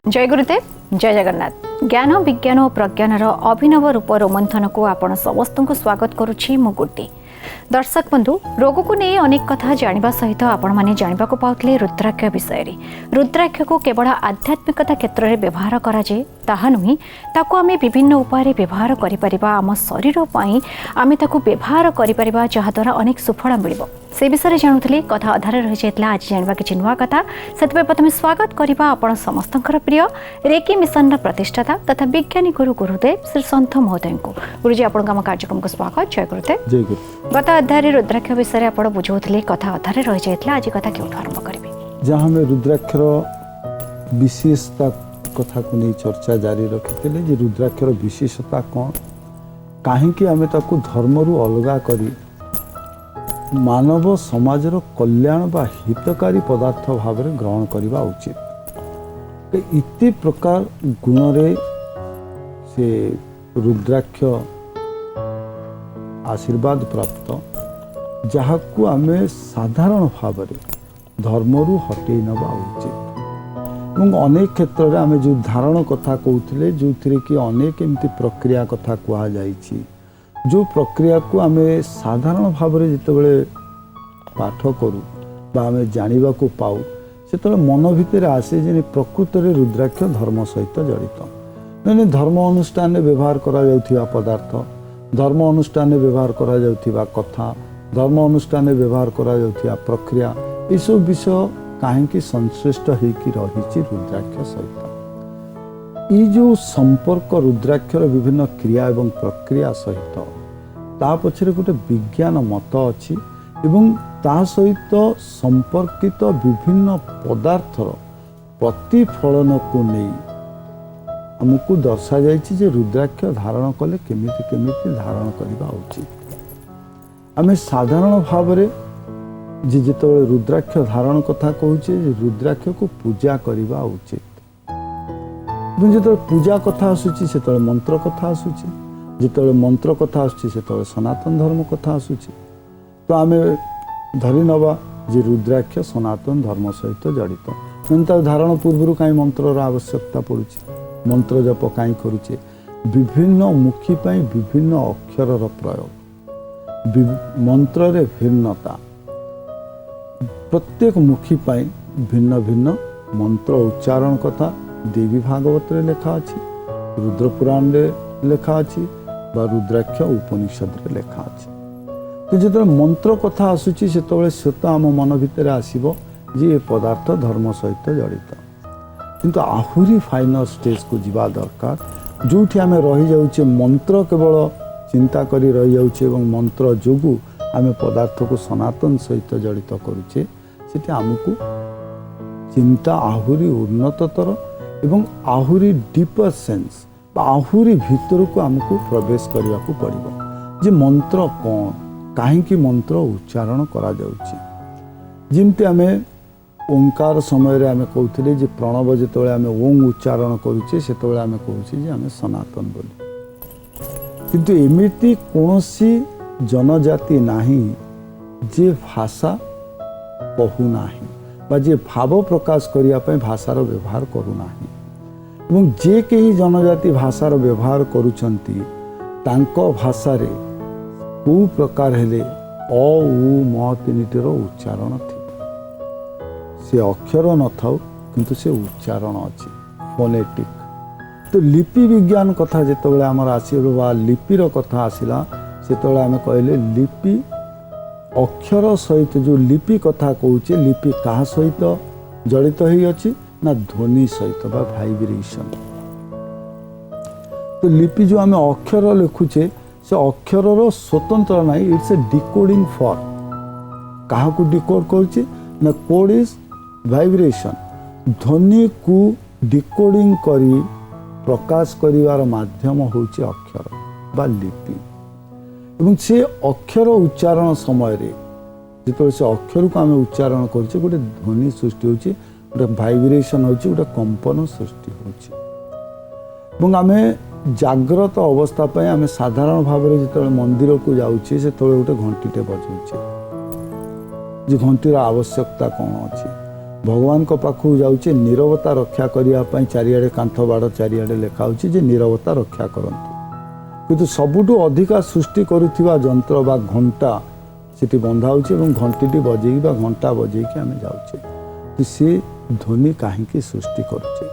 जय गुरुदेव जय जगन्नाथ ज्ञान विज्ञान और प्रज्ञानर अभिनव रूप रोमंथन को आपण समस्त को स्वागत करुछि मु गुड्डी। दर्शक बंधु रोग को नहीं अनेक कथा जानिबा सहित आपण माने जानिबा को पाउतले रुद्राक्ष विषय रे। रुद्राक्ष को केवल आध्यात्मिकता क्षेत्र में व्यवहार करा जाए ताहा नुही, ताको आमे विभिन्न उपाय व्यवहार करि परिबा। आम शरीर पई आमे ताको व्यवहार करि परिबा जहा द्वारा अनेक सुफल मिलिबो। से विषय जानुथले कथा आधार रहि जायतला। आज जानिबा कि नुआ कथा सेतबे प्रथमे स्वागत करिबा आपण समस्तंकर प्रिय रेकी मिशन रा प्रतिष्ठाता तथा विज्ञानी गुरु गुरुदेव श्री संत महोदय को। गुरुजी आपण काम कार्यक्रम को स्वागत। जय गुरुदेव। जय गुरु। गत अध्याय रुद्राक्ष विषय आपण बुझौथले कथा आधार रहि जायतला। आज कथा केउठ आरंभ करिबे? जहाँ में रुद्राक्षर विशेषता कथा को नहीं चर्चा जारी रखिते जे रुद्राक्षर विशेषता कौन, कहीं आम ताकू धर्मरू अलगा करी मानव समाजर कल्याण बा हितकारी पदार्थ भाव में ग्रहण करने उचित। इति प्रकार गुण रे से रुद्राक्ष आशीर्वाद प्राप्त जहाँ को आम साधारण भाव में धर्मरू हटई नवा उचित। अनेक क्षेत्र में आम जो धारण कथा कहते जो थी कि अनेक एमती प्रक्रिया कथा कह जाइछि, जो प्रक्रिया को आम साधारण भाव में जितेबाला पाठ करूँ आम जाना को पाऊ से मन भितर आसे जे प्रकृत में रुद्राक्ष धर्म सहित जड़ित। मैंने धर्म अनुष्ठान में व्यवहार करा पदार्थ, धर्म अनुष्ठान में व्यवहार करा कथा, धर्म अनुष्ठान में व्यवहार करा प्रक्रिया, ये सब विषय कहीं संश्लिष्ट होकर रही रुद्राक्ष सहित। ये जो संपर्क रुद्राक्षर विभिन्न क्रिया एवं प्रक्रिया सहित ता पछरे गोटे विज्ञान मत अच्छी एवं ता सहित संपर्कित विभिन्न पदार्थर प्रतिफलन को नहीं आमको दर्शा जाइछि जे रुद्राक्ष धारण कले केमिति केमिति धारण करबा उचित। आम साधारण भाव में जिते रुद्राक्ष धारण कथा कहूचे रुद्राक्ष को पूजा करबा उचित। जो पूजा कथा आसूची से मंत्र कथा आसूची, जिते मंत्र कथा आसूची से सनातन धर्म कथा आसूची। तो आम धरी नवा जे रुद्राक्ष सनातन धर्म सहित जड़ित। मैंने धारण पूर्व कहीं मंत्र आवश्यकता पड़ुची, मंत्र जप कहीं करुचे, विभिन्न मुखी पाई विभिन्न अक्षर प्रयोग, मंत्र रे भिन्नता, प्रत्येक मुखी पाई भिन्न भिन्न मंत्र उच्चारण कथा देवी भागवत रे लेखा अछि, रुद्र पुराण रे लेखा अछि बा रुद्राक्ष उपनिषद रे लेखा अछि। तो जो मंत्र कथा आसूची से आम मन भितर आसीबो जे ये पदार्थ धर्म सहित जड़ित। किंतु आहुरी फाइनल स्टेज को जीवा दरकार जोठी आम रही जाउचे मंत्र केवल चिंता करी रही जाउचे एवं मंत्र जोगु आम पदार्थ को सनातन सहित जड़ित करुचे। सेठी आमको चिंता आहुरी उन्नततर एवं आहुरी डीपर सेंस आहुरी भीतर को आमको प्रवेश करने को पड़ो जे मंत्र कौन, कहीं मंत्र उच्चारण करा जाउची। जिमती आम ओंकार समय आम कहते जे प्रणव जिते आम ओं उच्चारण करुचे से आम कहूँ जे आम सनातन बोली। किंतु एमिति कौनसी जनजाति नाही जे भाषा कहूना बा जे भाव प्रकाश करने भाषार व्यवहार करूना एवं जे कहीं जनजाति भाषार व्यवहार करुचंती तांको भाषा को प्रकार हेले अ उ म तीनिटर उच्चारण थी से अक्षर न थाउ किंतु से उच्चारण अच्छी फोनेटिक। तो लिपि विज्ञान कथा जिते आमर आसला लिपिर कथा आसला से आम कहले लिपि अक्षर सहित जो लिपि कथा कहूचे लिपि क्या सहित जड़ित ही अच्छी ना ध्वनि सहित बा वाइब्रेशन। तो लिपि जो आम अक्षर लिखुचे से अक्षर स्वतंत्र नहीं, इट्स ए डिकोडिंग फॉर्म। कहा को डिकोड करुचे ना कोड इज वाइब्रेशन। ध्वनि को डिकोडिंग करी प्रकाश करिवार माध्यम होचे अक्षर बा लिपि। एवं से अक्षर उच्चारण समय जो से अक्षर को आम उच्चारण करछे गोटे ध्वनि सृष्टि होची, गोटे वाइब्रेशन होची, गोटे कंपन सृष्टि होची। आम जाग्रत अवस्था पे आम साधारण भाव में जो मंदिर को जाऊे से गोटे घंटीटे बजाऊे जे घंटीर आवश्यकता कौन अच्छी भगवान को पाखु जाऊँचे नीरवता रक्षा करने चारिआडे कांथ बाड़ चारिआडे लिखा होची जे नीरवता रक्षा करंतु किंतु सबुठु अधिका सृष्टि करुथिबा जंत्र बा घंटा सेठी बंधा होची एवं घंटीटी बजेई बा घंटा बजेई आमे जाउचे तो से ध्वनि काहींकी सृष्टि करुचे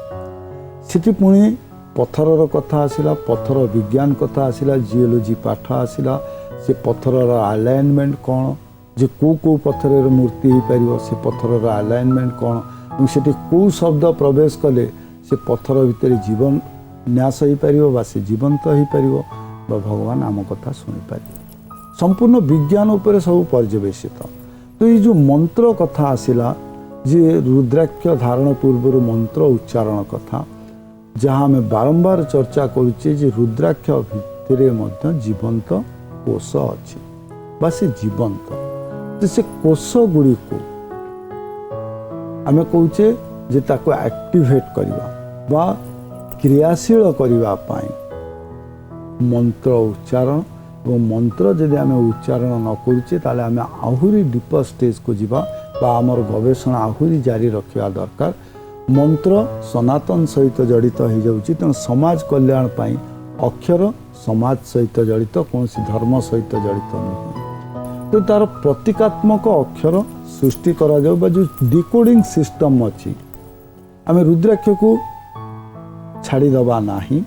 सेठी पुणी पत्थरर कथा आसिला पत्थर विज्ञान कथा आसिला जियोलॉजी पाठ आसिला से पत्थरर अलाइनमेंट कौन जे को पत्थर मूर्ति हो पार से पत्थरर अलाइनमेंट कौन और सेठी को शब्द प्रवेश कले से पत्थर भितर जीवन न्यास हो पार बा से जीवंत हो पार बा भगवान आम कथा शुणी पार संपूर्ण विज्ञान उपर सब पर्यवेसित तो ये जो मंत्र कथा आसिला जे रुद्राक्ष धारण पूर्व मंत्र उच्चारण कथा जहाँ आम बारंबार चर्चा करुचे जे रुद्राक्ष भितर मध्य जीवंत कोष अच्छी बा से जीवंत तो से कोष गुड़ी को आम कौचे जे ताको एक्टिवेट करवा बा क्रियाशील करने मंत्र उच्चारण और मंत्र जदि आम उच्चारण न करुचे ताले आम आहुरी डीप स्टेज को जीवा बा आमर गवेषणा आहुरी जारी रखा दरकार मंत्र सनातन सहित जड़ित हो जाउची तेणु समाज कल्याण पाई अक्षर समाज सहित जड़ित कौन धर्म सहित जड़ित नुहे तो तार प्रतीकात्मक अक्षर सृष्टि करा जाउ बा जो डिकोडिंग सिस्टम अच्छी आम रुद्राक्ष को छाड़ीदबा नाही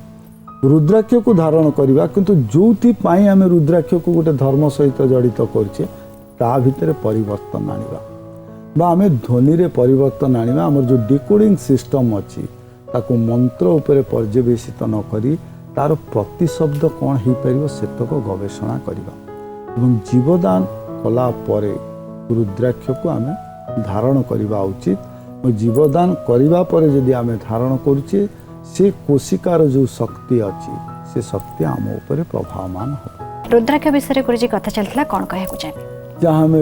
रुद्राक्ष को धारण करवा किंतु जो आम रुद्राक्ष को गोटे धर्म सहित जड़ित करछे ता भितर परिवर्तन आनिबा बा आम ध्वनि रे परिवर्तन आनिबा आमर जो डिकोडिंग सिस्टम अच्छी ताको मंत्र उपरे पर्यवेसित न करी तार प्रतिशब्द कौन हो पार सेतक गवेषणा करवा एवं जीवदान कला परे रुद्राक्ष को आम धारण करवा उचित और जीवदान करवा परे जदि आम धारण करुचे से कोशिकार जो शक्ति अच्छी से शक्ति आम उपरे प्रभावमान हो रुद्राक्ष विषय गुरुजी कथा चलता कौन कहू चाहिए जहाँ आम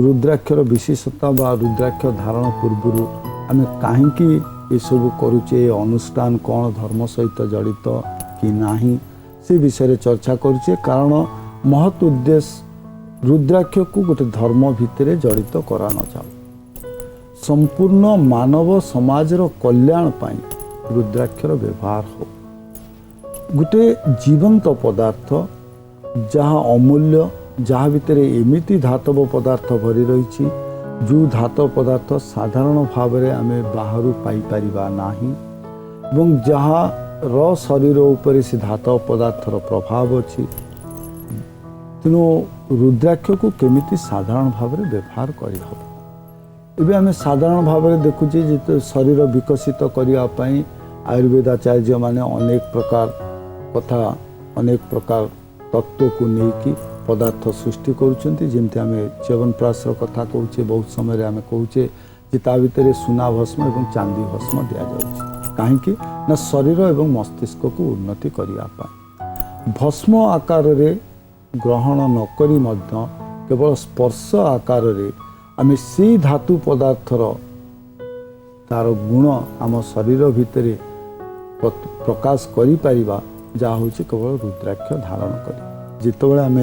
रुद्राक्षर विशेषता बा रुद्राक्ष धारण पूर्व आम कहीं ये सब करुचे अनुष्ठान कौन धर्म सहित जड़ित कि नाही से विषय चर्चा करुचे कारण महत् उद्देश्य रुद्राक्ष को गोटे धर्म भितर जड़ित करा न जाऊ संपूर्ण मानव समाजर कल्याण पाई रुद्राक्षर व्यवहार हो गोटे जीवंत पदार्थ जहाँ अमूल्य जहाँ भितर एमिति धातव पदार्थ भरी रही जो धातव पदार्थ साधारण भाव में आम बाहर पाई नाही एवं जहाँ र शरीर उपर से धातव पदार्थर प्रभाव अच्छी तेणु रुद्राक्ष को केमिति साधारण भाव में व्यवहार करहब एवं आम साधारण भाव में देखुचे जो शरीर विकसित करने आयुर्वेदाचार्य माने अनेक प्रकार कथा अनेक प्रकार तत्व को लेकिन पदार्थ सृष्टि करुँचे जमती आम च्यवनप्राशर कथा कहूचे बहुत समय आम कहूचे जे ता भितर सुना भस्म और चांदी भस्म दि जाऊँगी कहीं ना शरीर एवं मस्तिष्क को उन्नति करने भस्म आकार रे ग्रहण नक केवल स्पर्श आकार रे आम से धातु पदार्थर तार गुण आम शरीर भितर प्रकाश करिपारिबा जहाँ हूँ केवल रुद्राक्ष धारण कर जितेबाला आम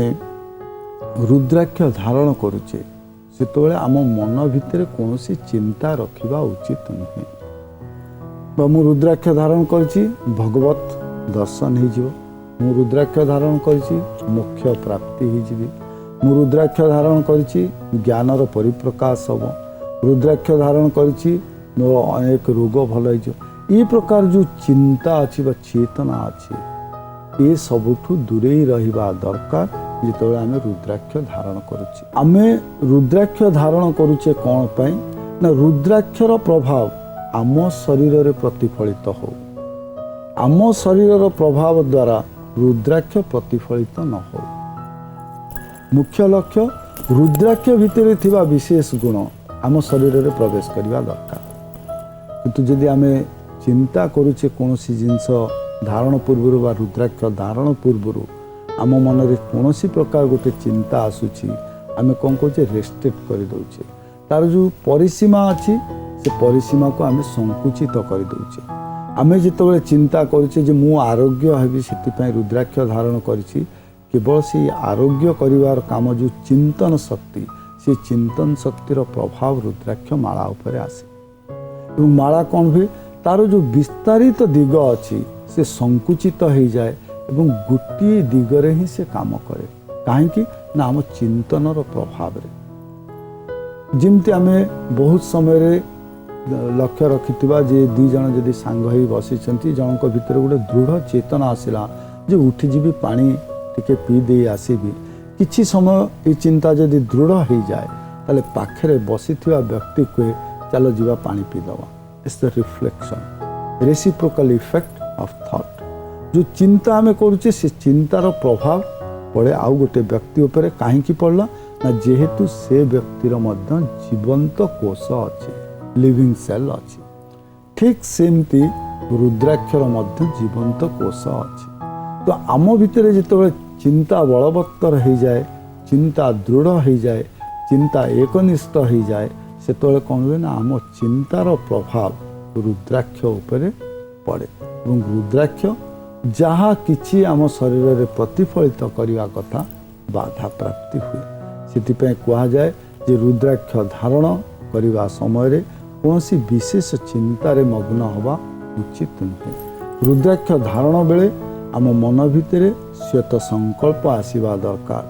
रुद्राक्ष धारण करुचे से आम मन भितर कौन चिंता रखा उचित नुहे मु रुद्राक्ष धारण करछि भगवत दर्शन हो रुद्राक्ष धारण करछि मोक्ष प्राप्ति हो मु रुद्राक्ष धारण करछि ज्ञानर परिप्रकाश हम रुद्राक्ष धारण करछि मोर अनेक रोग भल ये प्रकार जो चिंता अच्छी चेतना अच्छी ये सबुठु दूरे रहिबा दरकार जिते आम रुद्राक्ष धारण करुचे आम रुद्राक्ष धारण करुचे कौन पाई ना रुद्राक्षर प्रभाव आम शरीर रे प्रतिफलित हो आम शरीर प्रभाव द्वारा रुद्राक्ष प्रतिफलित न हो मुख्य लक्ष्य रुद्राक्ष भितर थिबा विशेष गुण आम शरीर रे प्रवेश करवा दरकार किंतु जदि आम चिंता करुचे कौन जिनस धारण पूर्व बा रुद्राक्ष धारण पूर्व आम मन में कौन प्रकार गोटे चिंता आसूची आम कौन कहे रेस्ट्रिक्ट कर दौचे तार जो परिसीमा अच्छी से परिसीमा को आम संकुचित कर दौचे आम जिते चिंता करुचे जे मु आरोग्य हेबी से रुद्राक्ष धारण करिछि केवल से आरोग्य करिवार काम जो चिंतन शक्ति से चिंतन शक्तिर प्रभाव रुद्राक्ष माला उपरे आसे ଏବଂ ମାଳା କ'ଣ ହୁଏ, ତାର ଯେଉଁ ବିସ୍ତାରିତ ଦିଗ ଅଛି ସେ ସଙ୍କୁଚିତ ହୋଇଯାଏ ଏବଂ ଗୋଟିଏ ଦିଗରେ ହିଁ ସେ କାମ କରେ। କାହିଁକି ନା ଆମ ଚିନ୍ତନର ପ୍ରଭାବରେ। ଯେମିତି ଆମେ ବହୁତ ସମୟରେ ଲକ୍ଷ୍ୟ ରଖିଥିବା ଯେ ଦୁଇ ଜଣ ଯଦି ସାଙ୍ଗ ହୋଇ ବସିଛନ୍ତି, ଜଣଙ୍କ ଭିତରେ ଗୋଟେ ଦୃଢ଼ ଚେତନା ଆସିଲା ଯେ ଉଠିଯିବି, ପାଣି ଟିକେ ପିଇ ଦେଇ ଆସିବି। କିଛି ସମୟ ଏ ଚିନ୍ତା ଯଦି ଦୃଢ଼ ହୋଇଯାଏ ତାହେଲେ ପାଖରେ ବସିଥିବା ବ୍ୟକ୍ତି କୁହେ ଚାଲ ଯିବା ପାଣି ପିଇଦେବା। It's the reflection, reciprocal effect of thought. ଯେଉଁ ଚିନ୍ତା ଆମେ କରୁଛେ ସେ ଚିନ୍ତାର ପ୍ରଭାବ ପଡ଼େ ଆଉ ଗୋଟେ ବ୍ୟକ୍ତି ଉପରେ। କାହିଁକି ପଡ଼ିଲା ନା ଯେହେତୁ ସେ ବ୍ୟକ୍ତିର ମଧ୍ୟ ଜୀବନ୍ତ କୋଷ ଅଛି, ଲିଭିଂ ସେଲ୍ ଅଛି। ଠିକ୍ ସେମିତି ରୁଦ୍ରାକ୍ଷର ମଧ୍ୟ ଜୀବନ୍ତ କୋଷ ଅଛି। ତ ଆମ ଭିତରେ ଯେତେବେଳେ ଚିନ୍ତା ବଳବତ୍ତର ହୋଇଯାଏ, ଚିନ୍ତା ଦୃଢ଼ ହୋଇଯାଏ, ଚିନ୍ତା ଏକନିଷ୍ଠ ହୋଇଯାଏ, ସେତେବେଳେ କ'ଣ ହୁଏ ନା ଆମ ଚିନ୍ତାର ପ୍ରଭାବ ରୁଦ୍ରାକ୍ଷ ଉପରେ ପଡ଼େ ଏବଂ ରୁଦ୍ରାକ୍ଷ ଯାହା କିଛି ଆମ ଶରୀରରେ ପ୍ରତିଫଳିତ କରିବା କଥା ବାଧାପ୍ରାପ୍ତି ହୁଏ। ସେଥିପାଇଁ କୁହାଯାଏ ଯେ ରୁଦ୍ରାକ୍ଷ ଧାରଣ କରିବା ସମୟରେ କୌଣସି ବିଶେଷ ଚିନ୍ତାରେ ମଗ୍ନ ହେବା ଉଚିତ ନୁହେଁ। ରୁଦ୍ରାକ୍ଷ ଧାରଣ ବେଳେ ଆମ ମନ ଭିତରେ ଶ୍ଵେତ ସଂକଳ୍ପ ଆସିବା ଦରକାର,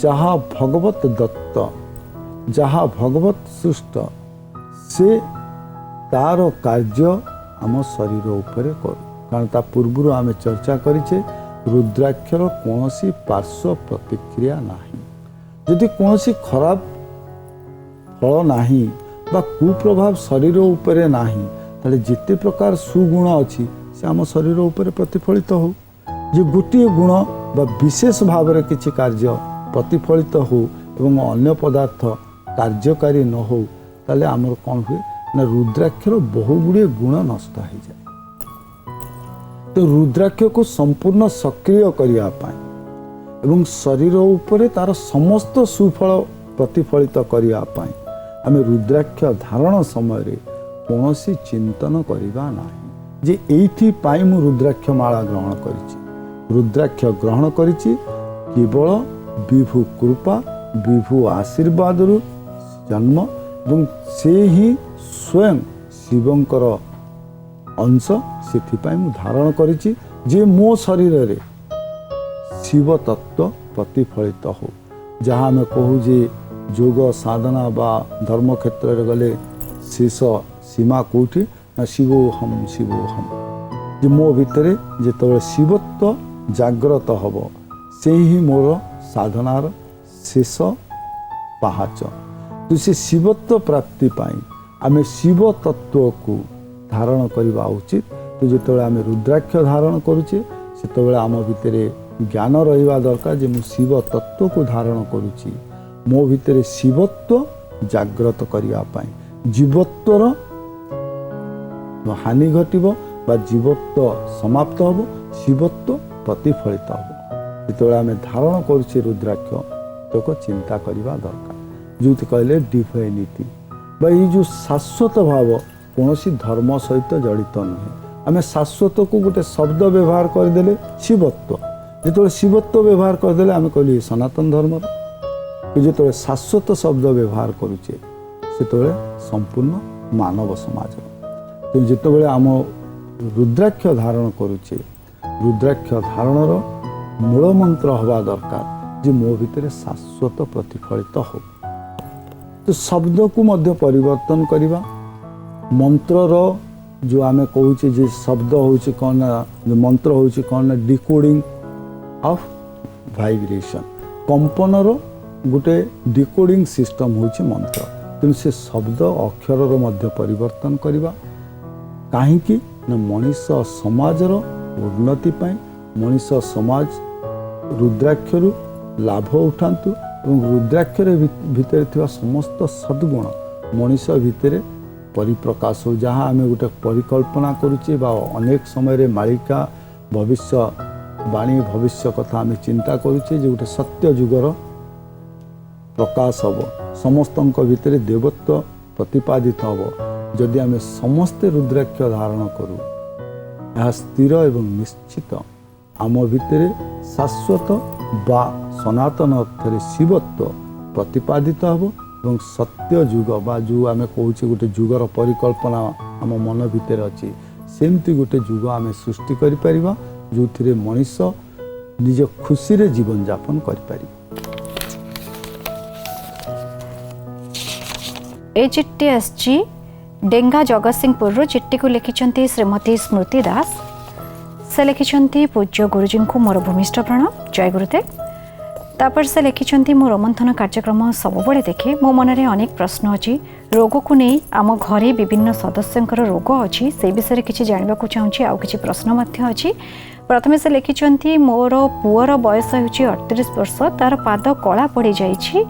ଯାହା ଭଗବତ ଦତ୍ତ, ଯାହା ଭଗବତ ସୃଷ୍ଟ, ସେ ତାର କାର୍ଯ୍ୟ ଆମ ଶରୀର ଉପରେ କରୁ। କାରଣ ତା ପୂର୍ବରୁ ଆମେ ଚର୍ଚ୍ଚା କରିଛେ ରୁଦ୍ରାକ୍ଷର କୌଣସି ପାର୍ଶ୍ୱ ପ୍ରତିକ୍ରିୟା ନାହିଁ। ଯଦି କୌଣସି ଖରାପ ଫଳ ନାହିଁ ବା କୁପ୍ରଭାବ ଶରୀର ଉପରେ ନାହିଁ, ତାହେଲେ ଯେତେ ପ୍ରକାର ସୁଗୁଣ ଅଛି ସେ ଆମ ଶରୀର ଉପରେ ପ୍ରତିଫଳିତ ହଉ। ଯେ ଗୋଟିଏ ଗୁଣ ବା ବିଶେଷ ଭାବରେ କିଛି କାର୍ଯ୍ୟ ପ୍ରତିଫଳିତ ହଉ ଏବଂ ଅନ୍ୟ ପଦାର୍ଥ କାର୍ଯ୍ୟକାରୀ ନ ହଉ, ତାହେଲେ ଆମର କ'ଣ ହୁଏ ନା ରୁଦ୍ରାକ୍ଷର ବହୁ ଗୁଡ଼ିଏ ଗୁଣ ନଷ୍ଟ ହୋଇଯାଏ। ତ ରୁଦ୍ରାକ୍ଷକୁ ସମ୍ପୂର୍ଣ୍ଣ ସକ୍ରିୟ କରିବା ପାଇଁ ଏବଂ ଶରୀର ଉପରେ ତାର ସମସ୍ତ ସୁଫଳ ପ୍ରତିଫଳିତ କରିବା ପାଇଁ ଆମେ ରୁଦ୍ରାକ୍ଷ ଧାରଣ ସମୟରେ କୌଣସି ଚିନ୍ତନ କରିବା ନାହିଁ ଯେ ଏଇଥିପାଇଁ ମୁଁ ରୁଦ୍ରାକ୍ଷ ମାଳା ଗ୍ରହଣ କରିଛି। ରୁଦ୍ରାକ୍ଷ ଗ୍ରହଣ କରିଛି କେବଳ ବିଭୁ କୃପା, ବିଭୁ ଆଶୀର୍ବାଦରୁ ଜନ୍ମ ଏବଂ ସେ ହିଁ ସ୍ୱୟଂ ଶିବଙ୍କର ଅଂଶ। ସେଥିପାଇଁ ମୁଁ ଧାରଣ କରିଛି ଯେ ମୋ ଶରୀରରେ ଶିବ ତତ୍ଵ ପ୍ରତିଫଳିତ ହଉ। ଯାହା ଆମେ କହୁ ଯେ ଯୋଗ ସାଧନା ବା ଧର୍ମ କ୍ଷେତ୍ରରେ ଗଲେ ଶେଷ ସୀମା କେଉଁଠି ନା ଶିବୋହମ୍ ଶିବୋହମ୍। ଯେ ମୋ ଭିତରେ ଯେତେବେଳେ ଶିବତ୍ଵ ଜାଗ୍ରତ ହେବ, ସେ ହିଁ ମୋର ସାଧନାର ଶେଷ ପାହାଚ। ତ ସେ ଶିବତ୍ଵ ପ୍ରାପ୍ତି ପାଇଁ ଆମେ ଶିବ ତତ୍ଵକୁ ଧାରଣ କରିବା ଉଚିତ। ତ ଯେତେବେଳେ ଆମେ ରୁଦ୍ରାକ୍ଷ ଧାରଣ କରୁଛେ ସେତେବେଳେ ଆମ ଭିତରେ ଜ୍ଞାନ ରହିବା ଦରକାର ଯେ ମୁଁ ଶିବ ତତ୍ଵକୁ ଧାରଣ କରୁଛି। ମୋ ଭିତରେ ଶିବତ୍ଵ ଜାଗ୍ରତ କରିବା ପାଇଁ ଜୀବତ୍ଵର ହାନି ଘଟିବ ବା ଜୀବତ୍ଵ ସମାପ୍ତ ହେବ, ଶିବତ୍ଵ ପ୍ରତିଫଳିତ ହେବ। ଯେତେବେଳେ ଆମେ ଧାରଣ କରୁଛେ ରୁଦ୍ରାକ୍ଷ, ତାକୁ ଚିନ୍ତା କରିବା ଦରକାର। ଯେଉଁଠି କହିଲେ ଡିଭାଇନିଟି ବା ଏଇ ଯେଉଁ ଶାଶ୍ୱତ ଭାବ କୌଣସି ଧର୍ମ ସହିତ ଜଡ଼ିତ ନୁହେଁ। ଆମେ ଶାଶ୍ୱତକୁ ଗୋଟେ ଶବ୍ଦ ବ୍ୟବହାର କରିଦେଲେ ଶିବତ୍ଵ, ଯେତେବେଳେ ଶିବତ୍ଵ ବ୍ୟବହାର କରିଦେଲେ ଆମେ କହିଲେ ସନାତନ ଧର୍ମର। ଯେତେବେଳେ ଶାଶ୍ୱତ ଶବ୍ଦ ବ୍ୟବହାର କରୁଛେ ସେତେବେଳେ ସମ୍ପୂର୍ଣ୍ଣ ମାନବ ସମାଜର। ତେଣୁ ଯେତେବେଳେ ଆମ ରୁଦ୍ରାକ୍ଷ ଧାରଣ କରୁଛେ, ରୁଦ୍ରାକ୍ଷ ଧାରଣର ମୂଳ ମନ୍ତ୍ର ହେବା ଦରକାର ଯେ ମୋ ଭିତରେ ଶାଶ୍ୱତ ପ୍ରତିଫଳିତ ହଉ। ତ ଶବ୍ଦକୁ ମଧ୍ୟ ପରିବର୍ତ୍ତନ କରିବା। ମନ୍ତ୍ରର ଯେଉଁ ଆମେ କହୁଛେ ଯେ ଶବ୍ଦ ହେଉଛି କ'ଣ ନା, ମନ୍ତ୍ର ହେଉଛି କ'ଣ ନା ଡିକୋଡ଼ିଂ ଅଫ୍ ଭାଇବ୍ରେସନ୍। କମ୍ପନର ଗୋଟେ ଡିକୋଡ଼ିଂ ସିଷ୍ଟମ୍ ହେଉଛି ମନ୍ତ୍ର। ତେଣୁ ସେ ଶବ୍ଦ ଅକ୍ଷରର ମଧ୍ୟ ପରିବର୍ତ୍ତନ କରିବା। କାହିଁକି ନା ମଣିଷ ସମାଜର ଉନ୍ନତି ପାଇଁ ମଣିଷ ସମାଜ ରୁଦ୍ରାକ୍ଷରୁ ଲାଭ ଉଠାନ୍ତୁ ଏବଂ ରୁଦ୍ରାକ୍ଷର ଭିତରେ ଥିବା ସମସ୍ତ ସଦ୍ଗୁଣ ମଣିଷ ଭିତରେ ପରିପ୍ରକାଶ ହେଉ। ଯାହା ଆମେ ଗୋଟେ ପରିକଳ୍ପନା କରୁଛେ ବା ଅନେକ ସମୟରେ ମାଳିକା ଭବିଷ୍ୟବାଣୀ ଭବିଷ୍ୟ କଥା ଆମେ ଚିନ୍ତା କରୁଛେ ଯେ ଗୋଟେ ସତ୍ୟ ଯୁଗର ପ୍ରକାଶ ହେବ, ସମସ୍ତଙ୍କ ଭିତରେ ଦେବତ୍ୱ ପ୍ରତିପାଦିତ ହେବ। ଯଦି ଆମେ ସମସ୍ତେ ରୁଦ୍ରାକ୍ଷ ଧାରଣ କରୁ, ଏହା ସ୍ଥିର ଏବଂ ନିଶ୍ଚିତ ଆମ ଭିତରେ ଶାଶ୍ୱତ ବା ସନାତନ ଅର୍ଥରେ ଶିବତ୍ୱ ପ୍ରତିପାଦିତ ହେବ ଏବଂ ସତ୍ୟ ଯୁଗ ବା ଯେଉଁ ଆମେ କହୁଛେ ଗୋଟେ ଯୁଗର ପରିକଳ୍ପନା आम मन भितर अच्छी सेमती गोटे जुग आम सृष्टि कर जो मनीष निज खुशी रे जीवन यापन कर। ए चिट्ठी आसची डेंगा जगतसिंहपुर चिट्ठी को लिखिं श्रीमती स्मृति दास। से लिखिं पूज्य गुरुजी को मोर भूमिष्ठ प्रणाम, जय गुरुदेव। तापर से लिखिं मो रोमंथन कार्यक्रम सबुबले देखे मो मन में अनेक प्रश्न अच्छी रोग को नहीं आम घरे विभिन्न सदस्यंकर रोग अच्छी से विषय किसी जानवा चाहूँगी आउ कि प्रश्न अच्छी। प्रथमे से लिखिं मोर पुअर बयस हो 38 वर्ष, तार पाद कला पड़ जाइए।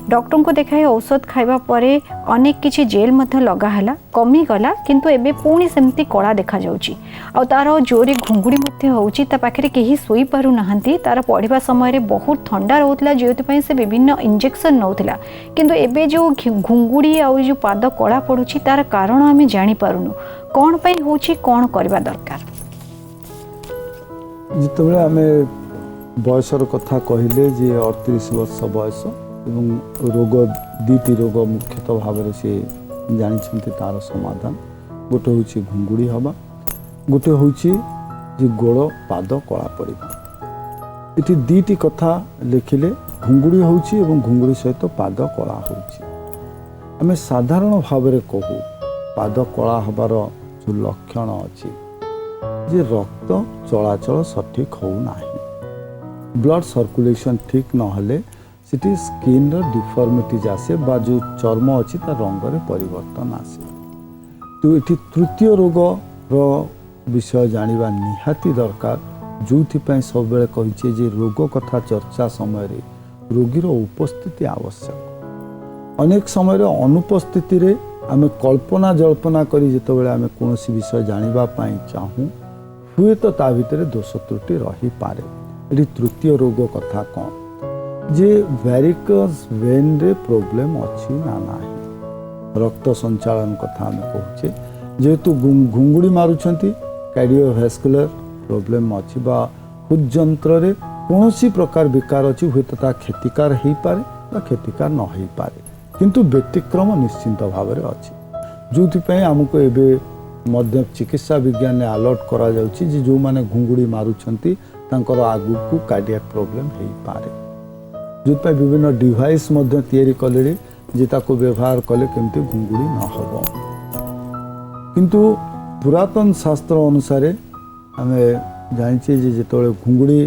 डॉक्टर को देखाई औषध खाइबा परे अनेक किछि जेल मध्य लगाला कमी गला, किंतु एबे पुणी सेमती कला देखा जाउची। आ तार जोरे घुंगुड़ी मध्य होउची, ता पाखरे केही सोई पारु नाहंती। तार पढ़िबा समय रे बहुत ठंडा रहउतला, जेउति पई से विभिन्न इंजेक्शन नउतला, किंतु एबे जो घुंगुड़ी आ जो पाद कला पड़ुची तार कारण आमे जानि पारुनु। कोन पई होउची, कोन करबा दरकार? जितेबाला आम बयसर कथा कहले जे 38 वर्ष बयस एवं रोग दुईटी रोग मुख्यतः भाव से जानी तार समाधान। गोटे हूँ घुंगुड़ी हवा, गोटे हूँ गोड़ पाद कला पड़ा। ये दुईटी कथा लिखिले घुंगुड़ी हूँ घुंगुड़ी सहित पाद कला होमें साधारण भाव में कहू पाद कला हबार जो लक्षण अच्छी जे रक्त चलाचल सठिक होना, ब्लड सर्कुलेशन ठीक नहले सिटी स्किन डिफॉर्मिटीज आसे बा जो चर्म अच्छी तार रंग रे परिवर्तन आसे। तो ये तृतीय रोग रो विषय जानिबा निहाती दरकार, जो सब बेले कहिचे जे रोग कथा चर्चा समय रे रोगीर उपस्थिति आवश्यक। अनेक समय रे अनुपस्थिति रे आमे कल्पना जल्पना करी जेतेबेले आमे कोनोसी विषय जानिबा पाई चाहूँ हुए तो ता भितर दोष त्रुटि रही पारे। ये तृतीय रोग कथा कौन जे वेरिकस वेन रे प्रॉब्लम अच्छी ना नाही। रक्त संचालन कथा आम कहूचे जेहेतु घुंगुड़ी मारुछंती कार्डियोवास्कुलर प्रॉब्लम अच्छी बा हृदयंत्र रे कौनसी प्रकार विकार अच्छी हुए तो ता क्षतिकार हो पारे बा क्षतिकार न हो पारे, किंतु व्यतिक्रम निश्चिंत भाव में अच्छी। जो आमको एबे मध्य चिकित्सा विज्ञान में अलर्ट करा जाउची जे जो माने घुंगुड़ी मारुछंती तांकर आगु को कार्डियक प्रॉब्लम हो पारे। जो विभिन्न डिवाइस मध्य तैयारी कले जे ताको व्यवहार कले केमती घुंगुड़ी न हो। किंतु पुरातन शास्त्र अनुसार आमे जानिचे जे जेतबेले घुंगुड़ी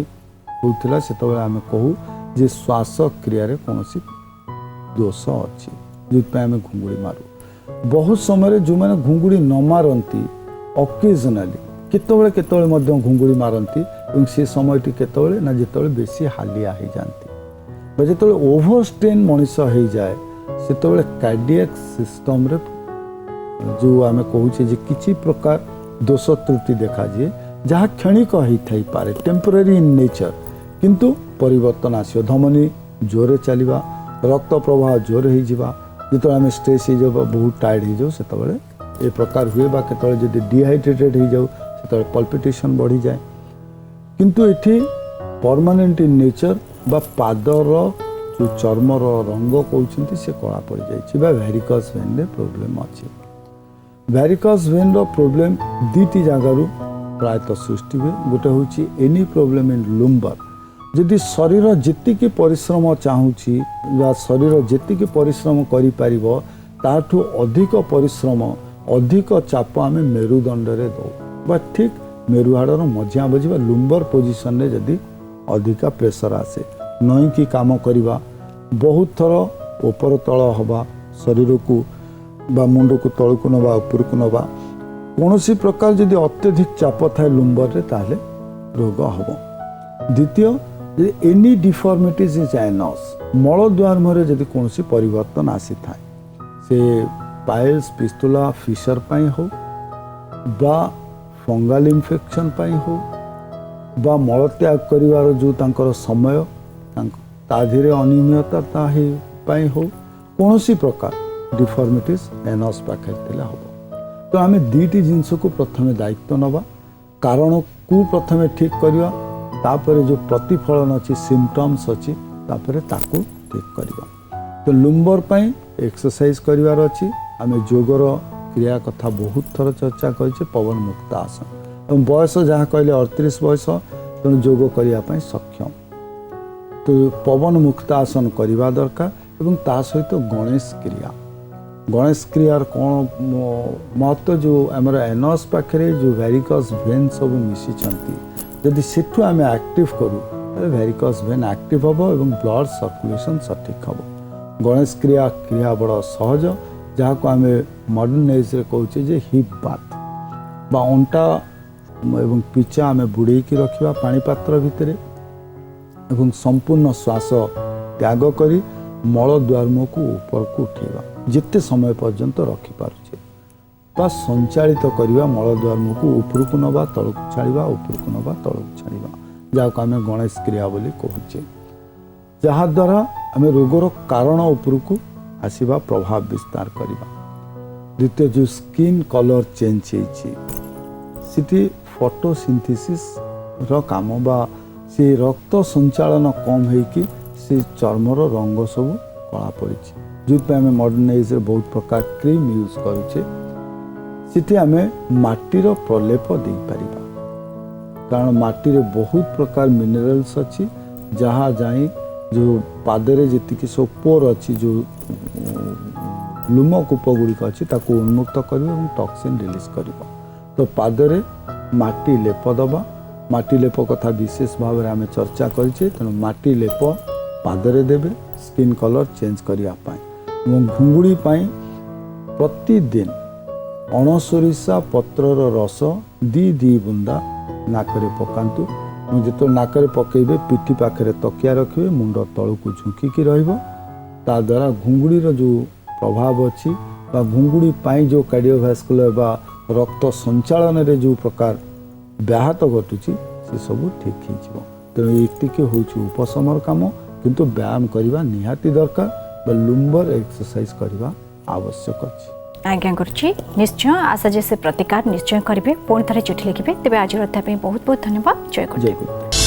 होउथिला सेतबेले आमे कहू जे श्वास क्रिया रे कोनोसी दोष अच्छी, जो आमे घुंगुड़ी मारू। बहुत समय जो मैंने घुंगुड़ी न मारती ऑकेजनली केतबेले केतबेले मध्य घुंगुड़ी मारती और से समयटी केतबेले ना जेतबेले बेसी हालिया हो जाती जेतबेले ओवर स्ट्रेन मनीष हो जाए सेतबेले कार्डियक सिस्टम रे जो आमे कहूचे जे किछि प्रकार दोष त्रुटि देखा जाए जहाँ क्षणिक होई पारे टेम्पररी इन नेचर, किंतु परिवर्तन आसियो। धमनी जोरे चलिबा, रक्त प्रवाह जोर हो जिबा, जो आम स्ट्रेस हो जाओ बहुत टायर्ड हो जाओ सेतबेले ए प्रकार हुए बा केतबेले जदि डिहाइड्रेटेड हो जाओ सेतबेले पल्पिटेशन बढ़ी जाए। किंतु एठी परमानेंट इन नेचर बा पादर जो चर्मर रंग कहते से कला पड़ जाए वेरिकस वेन रे प्रॉब्लम अच्छी। वेरिकस वेन रो प्रॉब्लम दुईटी जगार प्रायतः सृष्टि हुए। गोटे हूँ एनी प्रॉब्लम इन लुम्बर, जदि शरीर जेतिकी परिश्रम चाहूँची या शरीर जेतिकी परिश्रम करि पारिबो ताठू अधिक परिश्रम अधिक चाप आम मेरुदंड रे दो बा ठीक मेरुहाड़र मझिया बजिबा लुम्बर पोजिशन रे जदि अधिका प्रेशर आसे नई की काम करिबा बहुत थर ऊपर तल हवा शरीर को बा मुंड को तल को नबा ऊपर को नबा कौनसी प्रकार जदि अत्यधिक चाप थाए लुम्बर रे ताले रोग हबो। द्वितीय एनी डिफॉर्मिटीज इज एनस मल द्वार मुहरे जदि कौनसी परिवर्तन आसी थाए से पाइल्स पिस्तुला फिशर पाई हो बा फंगाल इन्फेक्शन पाई हो बा मल त्याग करिवार जो तांकर समय ता धीरे अनियमितता पाई हो कौनसी प्रकार डिफॉर्मिटीज एनस पाखे थिले हो। तो आम दुईटी जिनस को प्रथमे दायित्व नवा कारण को प्रथमे ठीक करवा तापर जो प्रतिफलन अच्छी सिम्पटम्स अच्छी तापर ताकू ठीक करवा। तो लुम्बर पाई एक्सरसाइज करिवार अच्छी आम जोगर क्रिया कथा बहुत थर चर्चा कर पवन मुक्त आसन और बयस जहाँ कहले 38 बयस तेणु जोग करने सक्षम तो पवन मुक्त आसन करवा दरकार एवं ता सहित गणेश क्रियार कौन महत्व जो आमर एनस पाखे जो वेरिकस भेन सब मिसी जदि सेठू आम एक्टिव करूँ वेरिकस भेन एक्टिव हम और ब्लड सर्कुलेशन सठिक हम गणेश क्रिया बड़ा सहज जहाँ को आम मॉडर्न एज रे कहचे जे हिप बाथ बा अंटा एवं पिचा आम बुड़े रखा पानी पात्र भितर एवं संपूर्ण श्वास त्याग करी मल द्वारम को ऊपर को उठेगा जिते समय पर्यंत रखिपारे बा संचालित करवा मल द्वारम को ऊपर को नवा तल को छाड़ा ऊपर को नवा तल को छाड़ा जहाँ को आम गणेश क्रिया बोली कहचे जहाद्वारा आम रोगर कारण ऊपर को आसवा प्रभाव विस्तार करवा द्वितीय जो स्किन कलर चेंज होती फोटोसिंथेसिस रो काम बा से रक्त संचालन कम होगी से चर्मर रंग सब कला पड़ी जो आम मॉडर्न एज बहुत प्रकार क्रीम यूज करुचे सीटी आम माटीर प्रलेप दे पारिबा कारण माटी रे बहुत प्रकार मिनरल्स अच्छी जहाँ जाए जो पादरे जी सब पोर अच्छी जो लुमकूप गुड़िक अच्छी ताको उन्मुक्त कर टॉक्सिन रिलीज कर तो पादरे माटी लेप दबा माटी लेप कथा विशेष भाव में आम चर्चा करें तेणु माटी लेप पादरे देवे स्किन कलर चेंज करने घुंगुड़ी प्रतिदिन अणसोरिषा पत्रर रस दी बुंदा नाकरे पकातु जो नाकरे पकेबे पिठी पाखे तकिया रखिए मुंड तलू को झुंकिकी ता द्वारा घुंगुड़ीर जो प्रभाव अच्छी घुंगुड़ी जो कार्डियोभास्कुलर बा रक्त संचालन रे जो प्रकार व्याहत घटुची से सब ठीक हो तेणु ये हूँ उपशमर काम किंतु व्यायाम करवा निहाती दरकार लुम्बर एक्सरसाइज करवा आवश्यक अच्छी आज्ञा करुच्ची निश्चय आशा जे से प्रतिकार निश्चय करेंगे पुणी थे चिठी लिखे तेज आज बहुत बहुत धन्यवाद जय गुरु।